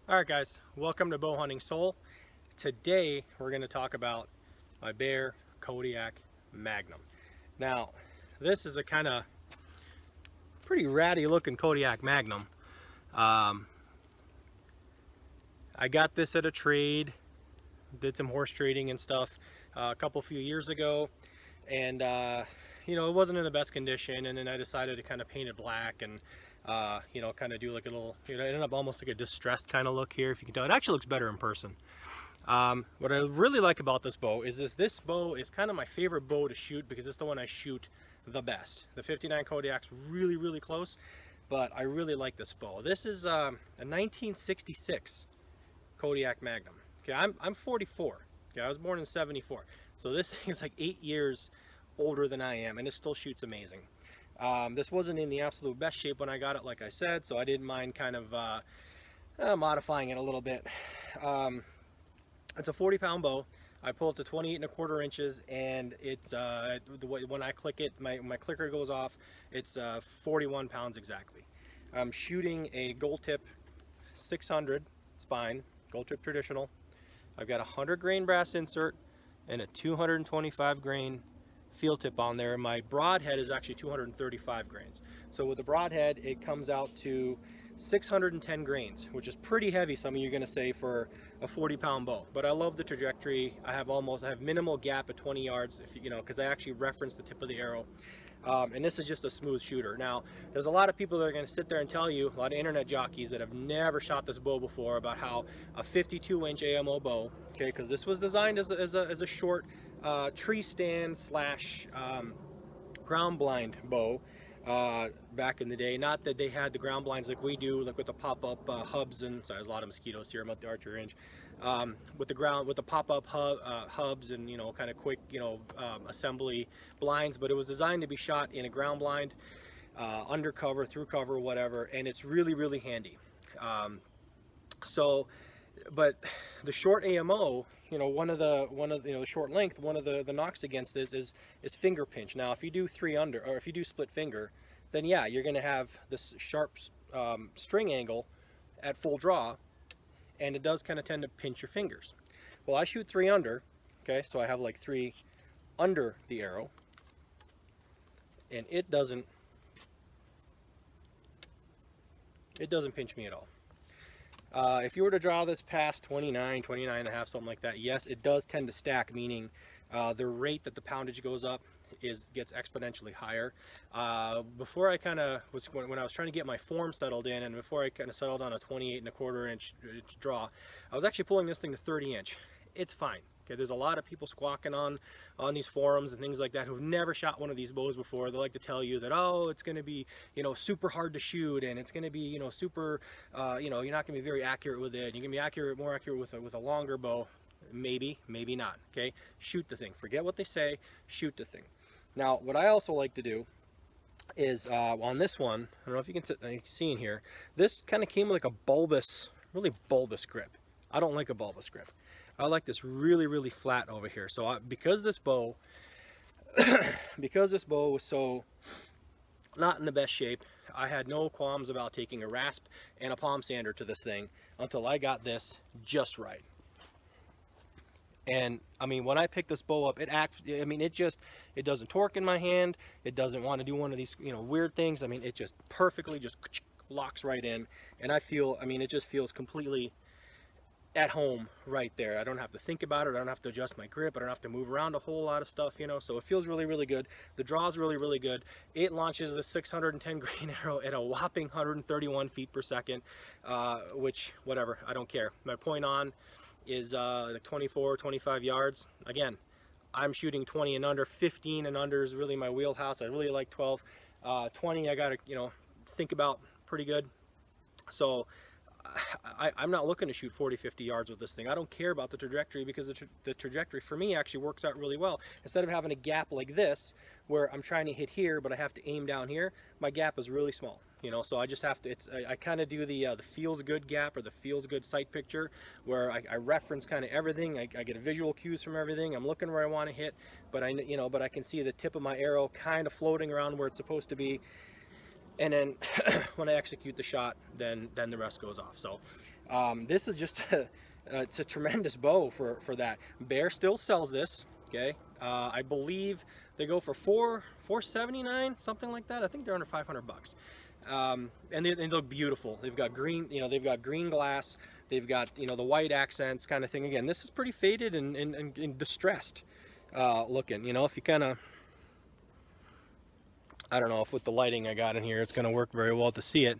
Alright guys, welcome to Bow Hunting Soul. Today we're going to talk about my Bear Kodiak Magnum. Now, this is a kind of pretty ratty looking Kodiak Magnum. I got this at a trade, did some horse trading and stuff a few years ago, and you know, it wasn't in the best condition, and then I decided to kind of paint it black and you know, kind of do like a little, you know, it ended up almost like a distressed kind of look here. If you can tell, it actually looks better in person. What I really like about this bow is this bow is kind of my favorite bow to shoot because it's the one I shoot the best. The 59 Kodiak's really close, but I really like this bow. This is a 1966 Kodiak Magnum. Okay, I'm 44. Okay, I was born in 74, so this thing is like 8 years older than I am, and it still shoots amazing. This wasn't in the absolute best shape when I got it, like I said, so I didn't mind kind of modifying it a little bit. It's a 40-pound bow. I pull it to 28¼ inches, and it's when I click it, my clicker goes off. It's 41 pounds exactly. I'm shooting a gold tip 600 spine, gold tip traditional. I've got a 100 grain brass insert and a 225 grain field tip on there. My broadhead is actually 235 grains. So with the broadhead, it comes out to 610 grains, which is pretty heavy, some of you are going to say, for a 40-pound bow. But I love the trajectory. I have minimal gap at 20 yards, if you know, because I actually reference the tip of the arrow. And this is just a smooth shooter. Now, there's a lot of people that are going to sit there and tell you, a lot of internet jockeys that have never shot this bow before, about how a 52-inch AMO bow, okay, because this was designed as a short tree stand slash ground blind bow back in the day. Not that they had the ground blinds like we do, like with the pop-up hubs, and sorry, there's a lot of mosquitoes here. I'm at the archery range. With the pop-up hubs and, you know, kind of quick, you know, assembly blinds, but it was designed to be shot in a ground blind, undercover, through cover, whatever, and it's really handy. But the short AMO, you know, one of the you know, short length, one of the knocks against this is finger pinch. Now, if you do 3 under, or if you do split finger, then yeah, you're going to have this sharp string angle at full draw, and it does kind of tend to pinch your fingers. Well, I shoot 3 under, okay, so I have like 3 under the arrow, and it doesn't pinch me at all. If you were to draw this past 29 and a half, something like that, yes, it does tend to stack, meaning the rate that the poundage goes up gets exponentially higher. Before I kind of when I was trying to get my form settled in, and before I kind of settled on a 28¼ inch draw, I was actually pulling this thing to 30-inch. It's fine. Okay, there's a lot of people squawking on these forums and things like that who've never shot one of these bows before. They like to tell you that, oh, it's going to be, you know, super hard to shoot, and it's going to be, you know, super, you know, you're not going to be very accurate with it. You're going to be more accurate with a longer bow. Maybe not. Okay, shoot the thing. Forget what they say. Shoot the thing. Now, what I also like to do is on this one, I don't know if you can see in here, this kind of came with like a bulbous, really bulbous grip. I don't like a bulbous grip. I like this really flat over here. So because this bow was so not in the best shape, I had no qualms about taking a rasp and a palm sander to this thing until I got this just right. And I mean, when I pick this bow up, it doesn't torque in my hand. It doesn't want to do one of these, you know, weird things. I mean, it just perfectly just locks right in, and I mean, it just feels completely at home right there. I don't have to think about it. I don't have to adjust my grip. I don't have to move around a whole lot of stuff, you know, so it feels really good. The draw is really good. It launches the 610 grain arrow at a whopping 131 feet per second, which, whatever, I don't care. My point on is like 24-25 yards. Again, I'm shooting 20 and under. 15 and under is really my wheelhouse. I really like 12. 20 I gotta, you know, think about pretty good. So I'm not looking to shoot 40-50 yards with this thing. I don't care about the trajectory, because the trajectory for me actually works out really well. Instead of having a gap like this where I'm trying to hit here but I have to aim down here, my gap is really small, you know, so I just have to, I kind of do the feels good gap, or the feels good sight picture, where I reference kind of everything. I get visual cues from everything. I'm looking where I want to hit, but I can see the tip of my arrow kind of floating around where it's supposed to be. and then when I execute the shot, then the rest goes off. So this is just it's a tremendous bow for that. Bear still sells this. Okay, I believe they go for $479, something like that. I think they're under 500 bucks. And they look beautiful. They've got green, they've got green glass. They've got, the white accents kind of thing. Again, this is pretty faded and distressed looking. If you kind of, I don't know if with the lighting I got in here, it's going to work very well to see it,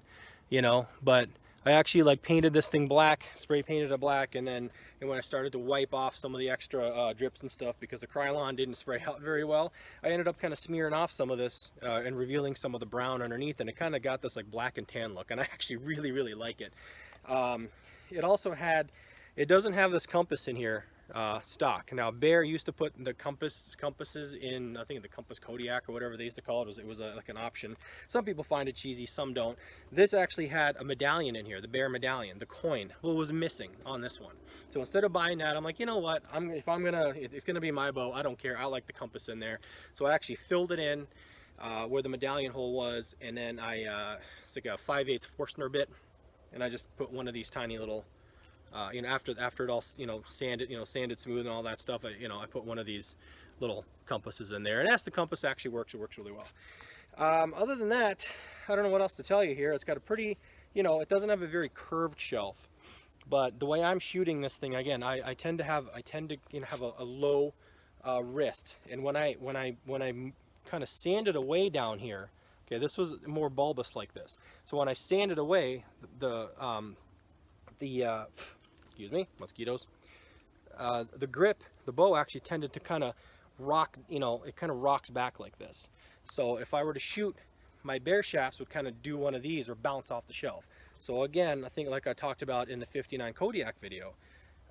but I actually like painted this thing black, spray painted it black, and when I started to wipe off some of the extra drips and stuff, because the Krylon didn't spray out very well, I ended up kind of smearing off some of this and revealing some of the brown underneath, and it kind of got this like black and tan look, and I actually really like it. It doesn't have this compass in here stock. Now Bear used to put the compasses in, I think the Compass Kodiak or whatever they used to call it. It was like an option. Some people find it cheesy, some don't. This actually had a medallion in here, the Bear medallion, the coin. Well, it was missing on this one. So instead of buying that, I'm like, you know what? It's gonna be my bow. I don't care. I like the compass in there. So I actually filled it in where the medallion hole was, and then it's like a 5/8 Forstner bit, and I just put one of these tiny little. After it all, sanded smooth and all that stuff, I put one of these little compasses in there, and as the compass actually works, it works really well. Other than that, I don't know what else to tell you here. It's got a pretty, it doesn't have a very curved shelf, but the way I'm shooting this thing, again, I tend to have a low wrist, and when I kind of sanded away down here, okay, this was more bulbous like this. So when I sanded away excuse me, mosquitoes. The grip, the bow actually tended to kind of rock, it kind of rocks back like this. So if I were to shoot, my Bear shafts would kind of do one of these or bounce off the shelf. So again, I think like I talked about in the 59 Kodiak video,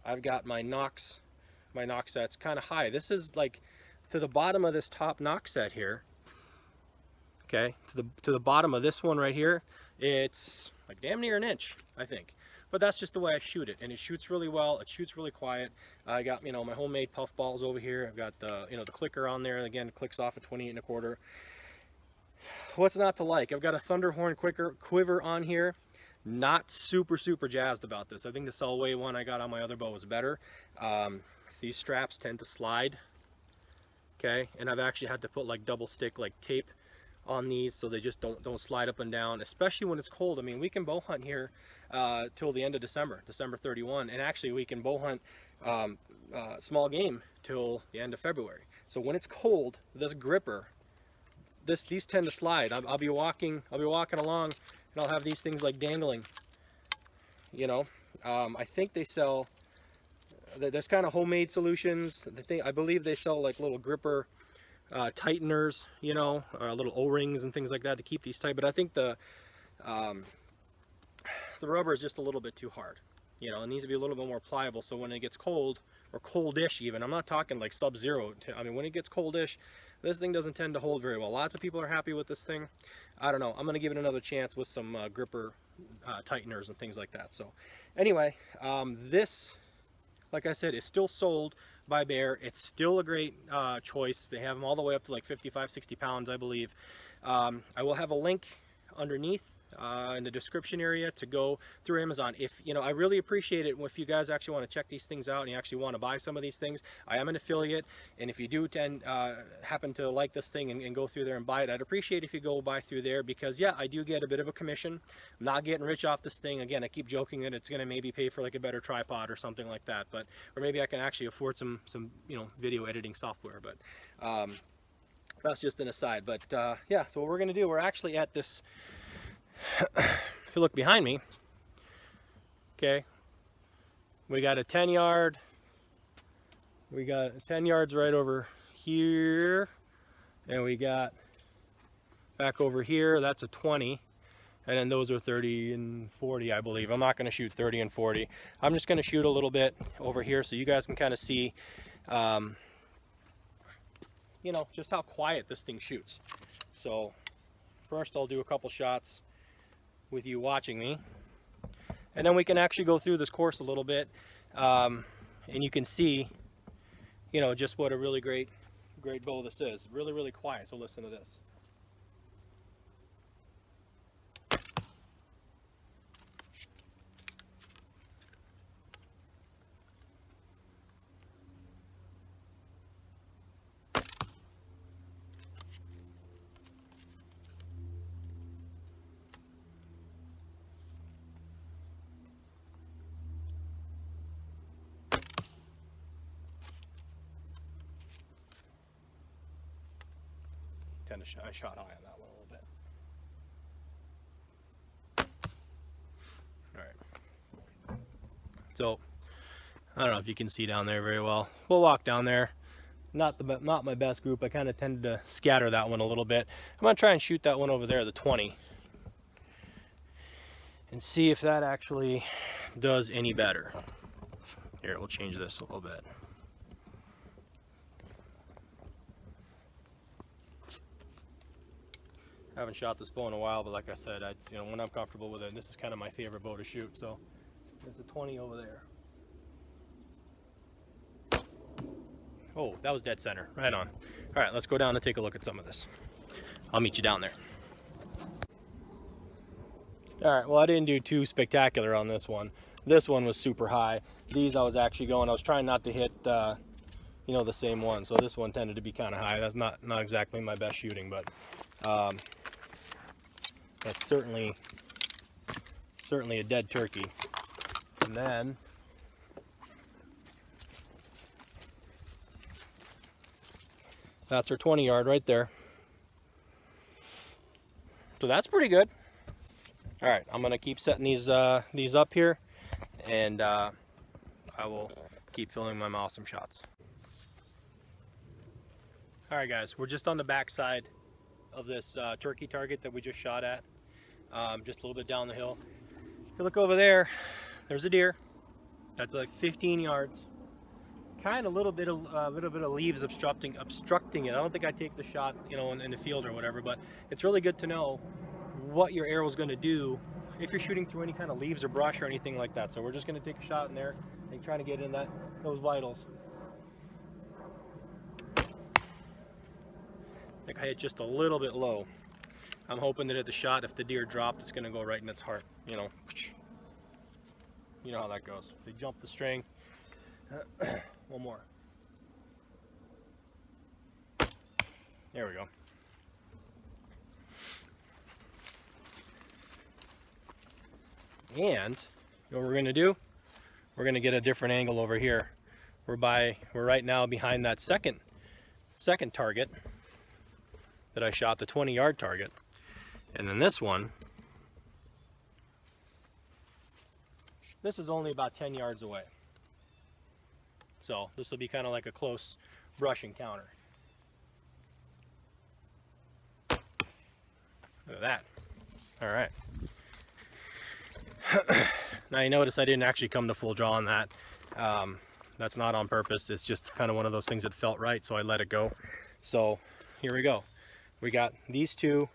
I've got my Nox sets kind of high. This is like to the bottom of this top Nox set here. Okay, to the bottom of this one right here, it's like damn near an inch, I think. But that's just the way I shoot it, and it shoots really well. It shoots really quiet. I got my homemade puff balls over here. I've got the the clicker on there. Again, it clicks off at 28 1/4. What's not to like? I've got a Thunderhorn quiver on here. Not super jazzed about this. I think the Selway one I got on my other bow was better. These straps tend to slide. Okay, and I've actually had to put like double stick like tape on these so they just don't slide up and down, especially when it's cold. I mean, we can bow hunt here till the end of December 31, and actually we can bow hunt small game till the end of February. So when it's cold, this gripper, these tend to slide. I'll be walking along, and I'll have these things like dangling. I think they sell. There's kind of homemade solutions. I believe they sell like little gripper tighteners, little O-rings and things like that to keep these tight. But I think the rubber is just a little bit too hard. It needs to be a little bit more pliable, so when it gets cold, or coldish even, I'm not talking like sub-zero, I mean when it gets coldish, this thing doesn't tend to hold very well. Lots of people are happy with this thing. I don't know, I'm gonna give it another chance with some gripper tighteners and things like that. So anyway, this, like I said, is still sold by Bear. It's still a great choice. They have them all the way up to like 55-60 pounds, I believe. I will have a link underneath in the description area to go through Amazon. If I really appreciate it if you guys actually want to check these things out and you actually want to buy some of these things. I am an affiliate, and if you do happen to like this thing and go through there and buy it, I'd appreciate if you go buy through there, because yeah, I do get a bit of a commission. I'm not getting rich off this thing. Again, I keep joking that it's going to maybe pay for like a better tripod or something like that, but or maybe I can actually afford some video editing software, but that's just an aside. But yeah, so what we're going to do, we're actually at this. If you look behind me, okay, we got a 10-yard. We got 10 yards right over here, and we got back over here. That's a 20, and then those are 30 and 40, I believe. I'm not going to shoot 30 and 40. I'm just going to shoot a little bit over here so you guys can kind of see, just how quiet this thing shoots. So first, I'll do a couple shots with you watching me, and then we can actually go through this course a little bit, and you can see just what a really great bow this is. Really quiet. So listen to this. kind of I shot high on that one a little bit. All right. So I don't know if you can see down there very well. We'll walk down there. Not my best group. I kind of tended to scatter that one a little bit. I'm gonna try and shoot that one over there, the 20, and see if that actually does any better. Here, we'll change this a little bit. I haven't shot this bow in a while, but like I said, when I'm comfortable with it, this is kind of my favorite bow to shoot. So it's a 20 over there. Oh, that was dead center, right on. All right, let's go down and take a look at some of this. I'll meet you down there. All right, well, I didn't do too spectacular on this one. This one was super high. These I was trying not to hit, the same one. So this one tended to be kind of high. That's not exactly my best shooting, but that's certainly a dead turkey. And then that's our 20 yard right there. So that's pretty good. All right, I'm gonna keep setting these up here, and I will keep filling my mouth some shots. All right, guys, we're just on the back side of this turkey target that we just shot at, just a little bit down the hill. If you look over there, there's a deer. That's like 15 yards. Kind of a little bit of leaves obstructing it. I don't think I take the shot, in the field or whatever, but it's really good to know what your arrow is going to do if you're shooting through any kind of leaves or brush or anything like that. So we're just going to take a shot in there and trying to get in those vitals. I think I hit just a little bit low. I'm hoping that at the shot, if the deer dropped, it's going to go right in its heart. You know how that goes. They jump the string. One more. There we go. And what we're going to do, we're going to get a different angle over here. We're right now behind that second target that I shot, the 20 yard target. And then this one, this is only about 10 yards away. So this will be kind of like a close brush encounter. Look at that. All right. Now you notice I didn't actually come to full draw on that. That's not on purpose. It's just kind of one of those things that felt right, so I let it go. So here we go. We got these two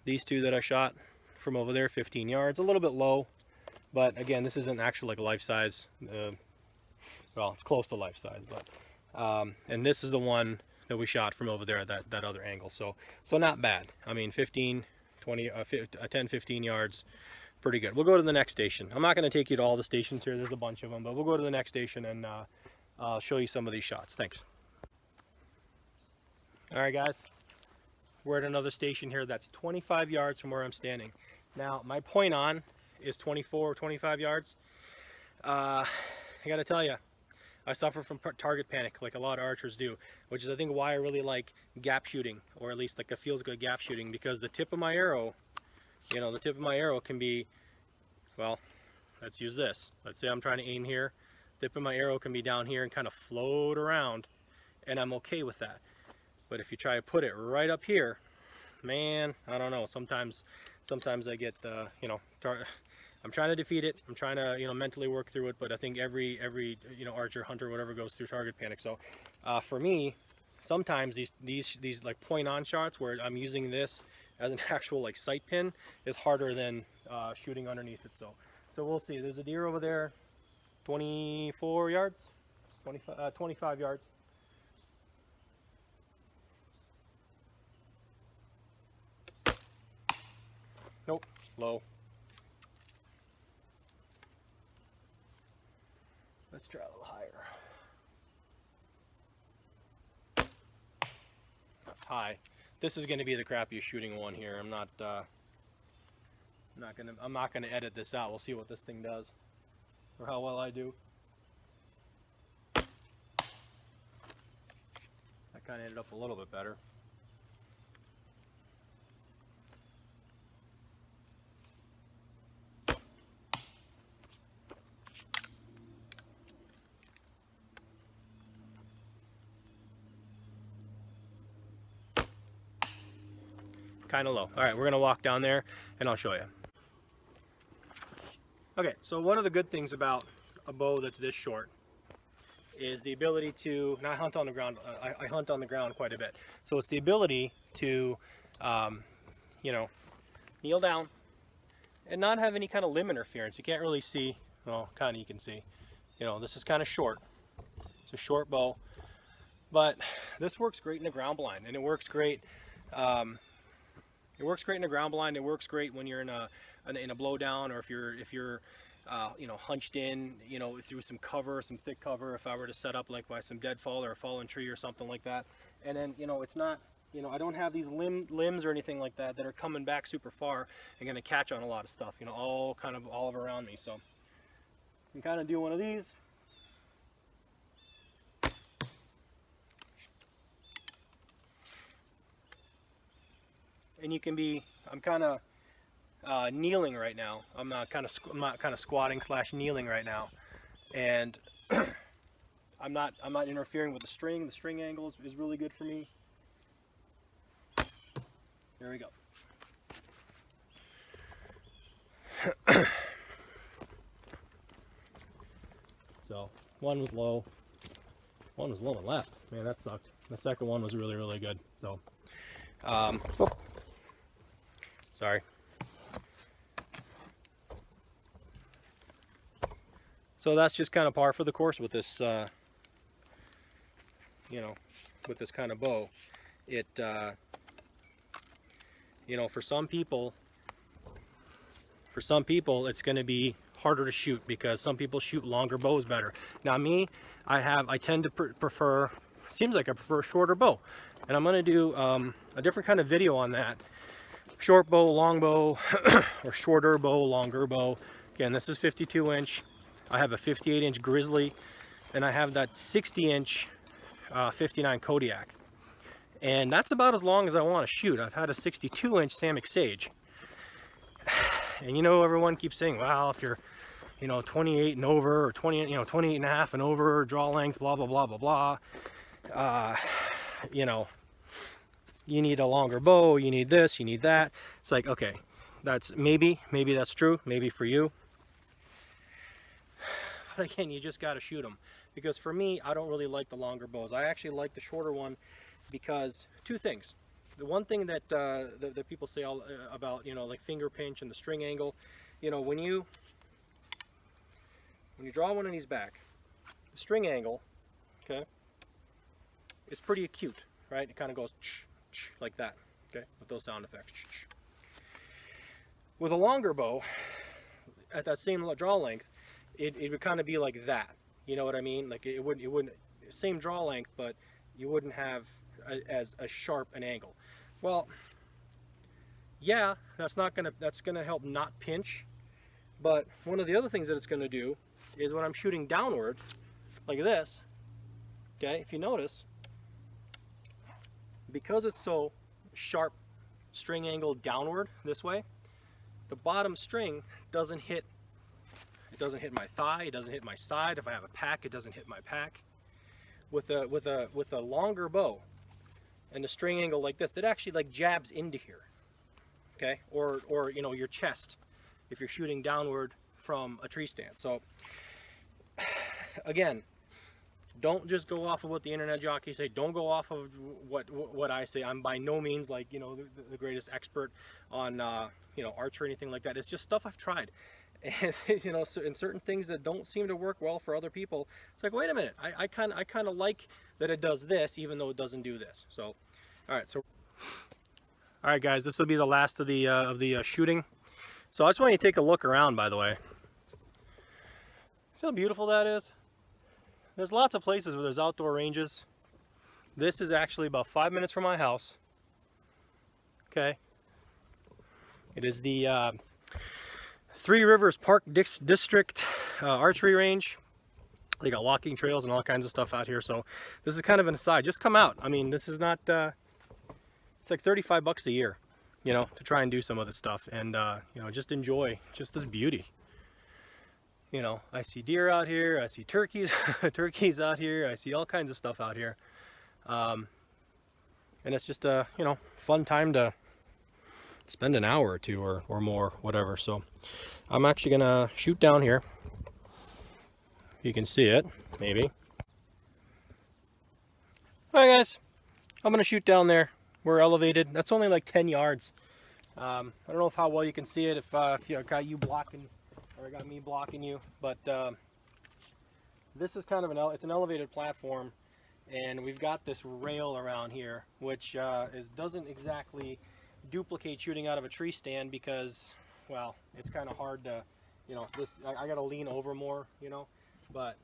that I shot from over there, 15 yards, a little bit low, but again, this isn't actually like life size. Well, it's close to life size, but and this is the one that we shot from over there at that other angle. So not bad. I mean, 15, 20, 10, 15 yards. Pretty good. We'll go to the next station. I'm not going to take you to all the stations here. There's a bunch of them, but we'll go to the next station and I'll show you some of these shots. Thanks. All right, guys. We're at another station here that's 25 yards from where I'm standing. Now, my point on is 24 or 25 yards. I got to tell you, I suffer from target panic like a lot of archers do, which is I think why I really like gap shooting, or at least like a feels good gap shooting, because the tip of my arrow, the tip of my arrow can be, well, let's use this. Let's say I'm trying to aim here. Tip of my arrow can be down here and kind of float around, and I'm okay with that. But if you try to put it right up here, man, I don't know. Sometimes I get, I'm trying to defeat it. I'm trying to, mentally work through it. But I think every archer, hunter, whatever goes through target panic. So for me, sometimes these like point on shots where I'm using this as an actual like sight pin is harder than shooting underneath it. So we'll see. There's a deer over there, 24 yards, 25 yards. Nope, low. Let's try a little higher. That's high. This is going to be the crappiest shooting one here. I'm not gonna edit this out. We'll see what this thing does, or how well I do. That kind of ended up a little bit better. kind of low. All right, we're gonna walk down there and I'll show you. Okay, so one of the good things about a bow that's this short is the ability to, and I hunt on the ground, I hunt on the ground quite a bit. So it's the ability to, you know, kneel down and not have any kind of limb interference. You can't really see, well, kind of you can see, you know, this is kind of short. It's a short bow, but this works great in a ground blind, and it works great. It works great in a ground blind. It works great when you're in a blowdown, or if you're you know, hunched in, you know, through some cover, some thick cover. If I were to set up like by some deadfall or a fallen tree or something like that, and then, you know, it's not, you know, I don't have these limbs or anything like that that are coming back super far and going to catch on a lot of stuff, you know, all around me. So you can kind of do one of these. And you can be, I'm kind of kneeling right now. I'm not kind of squatting / kneeling right now, and I'm not interfering with the string. The string angle is really good for me. There we go. So one was low and left. Man, that sucked. The second one was really, really good. So sorry. So that's just kind of par for the course with this, you know, with this kind of bow. It, you know, for some people, it's going to be harder to shoot because some people shoot longer bows better. Now me, I tend to prefer, seems like I prefer a shorter bow, and I'm going to do a different kind of video on that. Short bow, long bow, or shorter bow, longer bow. Again, this is 52 inch. I have a 58 inch Grizzly, and I have that 60 inch 59 Kodiak. And that's about as long as I want to shoot. I've had a 62 inch Samick Sage. And you know, everyone keeps saying, well, if you're, you know, 28 and over, or 20, you know, 28 and a half and over, draw length, blah, blah, blah, blah, blah. You know, you need a longer bow, you need this, you need that. It's like, okay, that's maybe that's true, maybe for you. But again, you just got to shoot them. Because for me, I don't really like the longer bows. I actually like the shorter one because two things. The one thing that that people say all about, you know, like finger pinch and the string angle, you know, when you draw one of these back, the string angle, okay, is pretty acute, right? It kind of goes like that, okay, with those sound effects. With a longer bow, at that same draw length, it would kind of be like that. You know what I mean? Like it wouldn't same draw length, but you wouldn't have as sharp an angle. Well, yeah, that's gonna help not pinch. But one of the other things that it's gonna do is when I'm shooting downward, like this, okay, if you notice, because it's so sharp string angle downward this way, the bottom string doesn't hit my thigh, it doesn't hit my side. If I have a pack, it doesn't hit my pack. With a longer bow and a string angle like this, it actually like jabs into here, okay, or you know, your chest if you're shooting downward from a tree stand. So again, don't just go off of what the internet jockeys say. Don't go off of what I say. I'm by no means like, you know, the greatest expert on you know, archery or anything like that. It's just stuff I've tried. And you know, so in certain things that don't seem to work well for other people, it's like, wait a minute, I kind of like that it does this even though it doesn't do this. So all right guys, this will be the last of the shooting. So I just want you to take a look around, by the way. See how beautiful that is? There's lots of places where there's outdoor ranges. This is actually about 5 minutes from my house. Okay, it is the Three Rivers Park District archery range. They got walking trails and all kinds of stuff out here. So this is kind of an aside. Just come out. I mean, this is not, it's like 35 bucks a year, you know, to try and do some of this stuff. And, you know, just enjoy just this beauty. You know, I see deer out here. I see turkeys, turkeys out here. I see all kinds of stuff out here. And it's just a, you know, fun time to spend an hour or two or more, whatever. So I'm actually gonna shoot down here. You can see it, maybe. All right, guys, I'm gonna shoot down there. We're elevated. That's only like 10 yards. I don't know how well you can see it if you got you blocking or I got me blocking you, but this is kind of it's an elevated platform, and we've got this rail around here, which doesn't exactly duplicate shooting out of a tree stand because, well, it's kind of hard to, you know, I got to lean over more, you know, but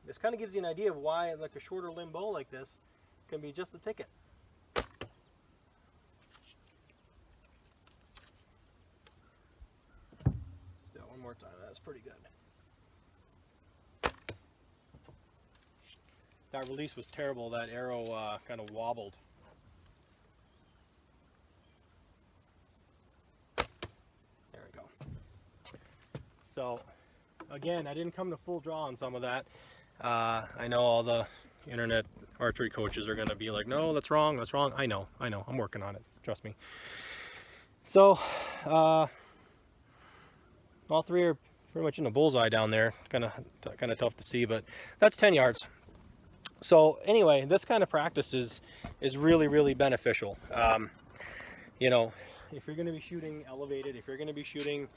this kind of gives you an idea of why like a shorter limb bow like this can be just a ticket. One more time. That's pretty good. That release was terrible. That arrow kind of wobbled. There we go. So again, I didn't come to full draw on some of that. I know all the internet archery coaches are going to be like, no, that's wrong, that's wrong. I know, I'm working on it, trust me. So all three are pretty much in the bullseye down there. Kind of tough to see, but that's 10 yards. So anyway, this kind of practice is really, really beneficial. You know, if you're going to be shooting elevated, if you're going to be shooting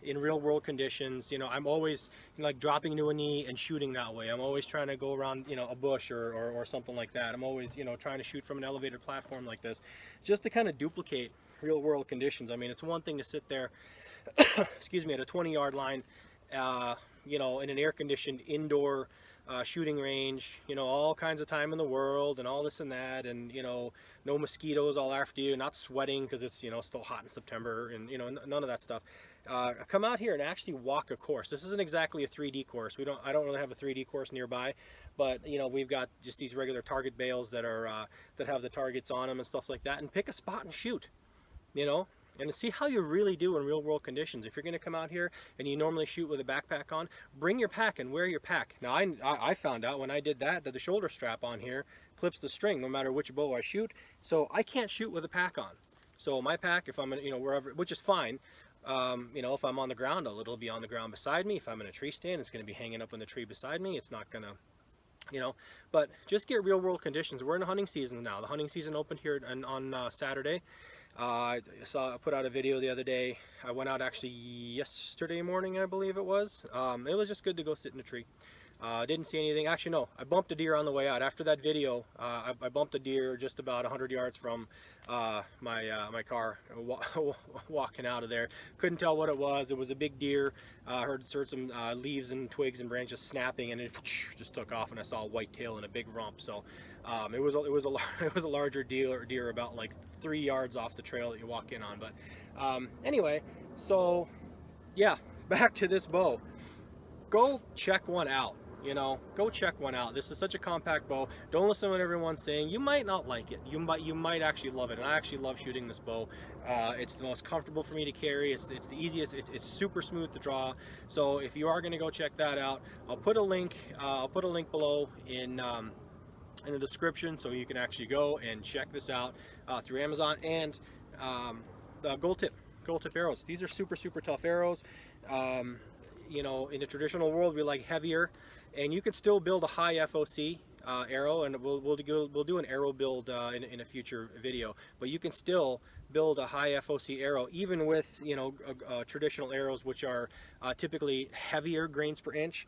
in real world conditions, you know, I'm always like dropping to a knee and shooting that way. I'm always trying to go around, you know, a bush or something like that. I'm always, you know, trying to shoot from an elevated platform like this, just to kind of duplicate real world conditions. I mean, it's one thing to sit there, excuse me, at a 20-yard line, you know, in an air-conditioned indoor shooting range, you know, all kinds of time in the world and all this and that, and, you know, no mosquitoes all after you, not sweating because it's, you know, still hot in September, and, you know, none of that stuff. Come out here and actually walk a course. This isn't exactly a 3D course. I don't really have a 3D course nearby, but, you know, we've got just these regular target bales that are that have the targets on them and stuff like that, and pick a spot and shoot, you know, and see how you really do in real world conditions. If you're going to come out here and you normally shoot with a backpack on, bring your pack and wear your pack. Now I found out when I did that the shoulder strap on here clips the string no matter which bow I shoot, so I can't shoot with a pack on. So my pack, if I'm in, you know, wherever, which is fine, you know, if I'm on the ground, it'll be on the ground beside me. If I'm in a tree stand, it's going to be hanging up in the tree beside me. It's not going to, you know, but just get real world conditions. We're in the hunting season now. The hunting season opened here on Saturday. I put out a video the other day. I went out actually yesterday morning, I believe it was. It was just good to go sit in a tree. Didn't see anything. Actually, no, I bumped a deer on the way out. After that video, I bumped a deer just about 100 yards from my car, walking out of there. Couldn't tell what it was. It was a big deer. Heard some leaves and twigs and branches snapping, and it just took off, and I saw a white tail and a big rump. So it was a larger deer about like 3 yards off the trail that you walk in on. But anyway, so yeah, back to this bow. Go check one out. You know, go check one out. This is such a compact bow. Don't listen to what everyone's saying. You might not like it. You might actually love it. And I actually love shooting this bow. It's the most comfortable for me to carry. It's the easiest. It's super smooth to draw. So if you are going to go check that out, I'll put a link. I'll put a link below in the description, so you can actually go and check this out through Amazon. And the gold tip arrows. These are super tough arrows. You know, in the traditional world, we like heavier, and you can still build a high FOC arrow, and we'll do an arrow build in a future video. But you can still build a high FOC arrow even with, you know, traditional arrows, which are typically heavier grains per inch,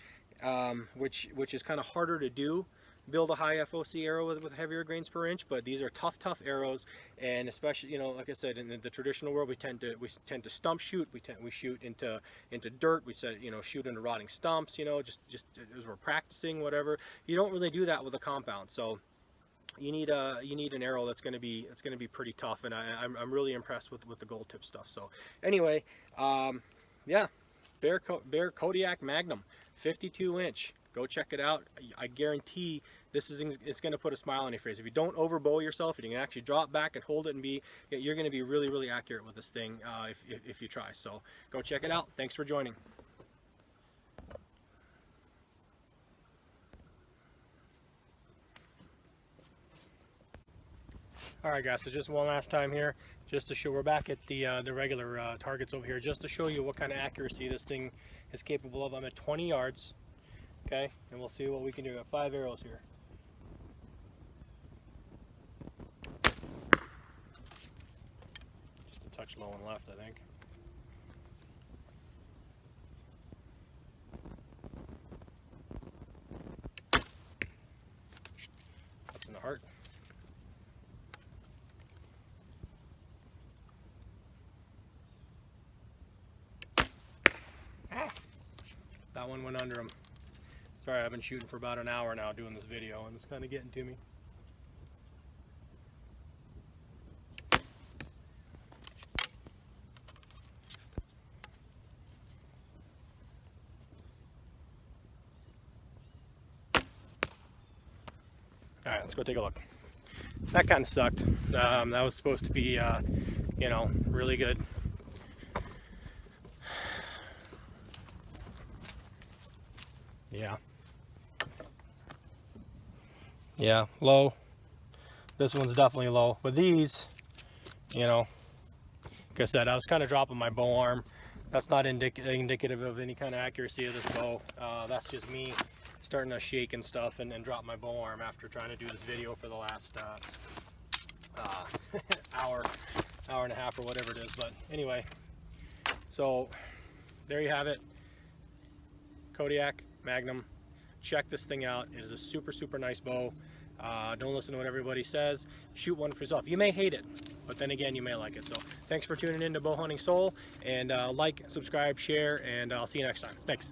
which is kind of harder to do. Build a high FOC arrow with heavier grains per inch, but these are tough arrows, and especially, you know, like I said, in the traditional world, we tend to stump shoot. We shoot into dirt. We said, you know, shoot into rotting stumps. You know, just as we're practicing, whatever. You don't really do that with a compound, so you need an arrow that's going to be pretty tough, and I'm really impressed with the gold tip stuff. So anyway, yeah, Bear Kodiak Magnum, 52 inch. Go check it out. I guarantee it's going to put a smile on your face. If you don't overbow yourself, and you can actually drop back and hold it, and you're going to be really accurate with this thing if you try. So go check it out. Thanks for joining. All right, guys. So just one last time here. just to show, we're back at the regular targets over here, just to show you what kind of accuracy this thing is capable of. I'm at 20 yards, okay, and we'll see what we can do. I got 5 arrows here. Just a touch low and left, I think. That's in the heart. That one went under him. Sorry, I've been shooting for about an hour now doing this video, and it's kind of getting to me. Alright, let's go take a look. That kind of sucked. That was supposed to be, you know, really good. Yeah, low. This one's definitely low. But these, you know, like I said, I was kind of dropping my bow arm. That's not indicative of any kind of accuracy of this bow. That's just me starting to shake and stuff and drop my bow arm after trying to do this video for the last hour and a half or whatever it is. But anyway, so there you have it. Kodiak Magnum. Check this thing out. It is a super nice bow. Don't listen to what everybody says. Shoot one for yourself. You may hate it, but then again, you may like it. So thanks for tuning in to Bow Hunting Soul, and like, subscribe, share, and I'll see you next time. Thanks.